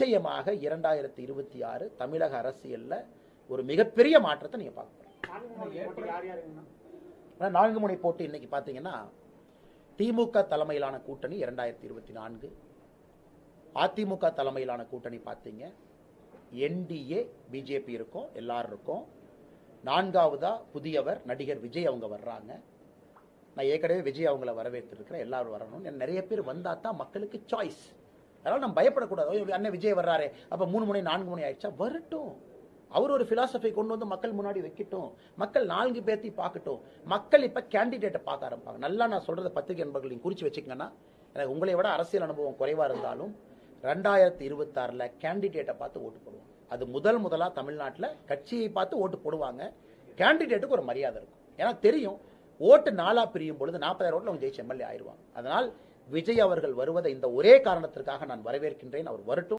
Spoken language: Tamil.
நிச்சயமாக 2026 தமிழக அரசியல்ல ஒரு மிகப்பெரிய மாற்றத்தை நீங்க பார்க்க 4 முனை போட்டி. இன்னைக்கு பாத்தீங்கன்னா திமுக தலைமையிலான கூட்டணி 2024, அதிமுக தலைமையிலான கூட்டணி பாத்தீங்க என்டிஏ பிஜேபி இருக்கும், எல்லாரும் இருக்கும். 4வதா புதியவர் நடிகர் விஜய் அவங்க வர்றாங்க. நான் ஏற்கனவே விஜய் அவங்கள வரவேற்றிருக்கிறேன், எல்லாரும் வரணும். நிறைய பேர் வந்தா தான் மக்களுக்கு சாய்ஸ். அதனால நம்ம பயப்படக்கூடாது. அண்ணன் விஜய் வர்றாரு, அப்ப 3 முனை 4 முனை ஆயிடுச்சா? வரட்டும். அவர் ஒரு பிலாசபி கொண்டு வந்து மக்கள் முன்னாடி வைக்கட்டும். மக்கள் 4 பேர்த்தி பார்க்கட்டும். மக்கள் இப்ப கேண்டிடேட்டை பார்க்க ஆரம்பிப்பாங்க. நல்லா நான் சொல்றது பத்திரிகை நண்பர்கள் நீங்க குறிச்சு வச்சுக்கங்கன்னா, எனக்கு உங்களை விட அரசியல் அனுபவம் குறைவா இருந்தாலும் 2026ல கேண்டிடேட்டை பார்த்து ஓட்டு போடுவாங்க. அது முதலா தமிழ்நாட்டில் கட்சியை பார்த்து ஓட்டு போடுவாங்க. கேண்டிடேட்டுக்கு ஒரு மரியாதை இருக்கும். ஏன்னா தெரியும், ஓட்டு 4ஆ பிரியும் பொழுது 40,000 ஓட்டுல அவங்க ஜெயிச்சு எம்எல்ஏ ஆயிடுவாங்க. அதனால் விஜய் அவர்கள் வருவதை இந்த ஒரே காரணத்திற்காக நான் வரவேற்கின்றேன். அவர் வரட்டும்.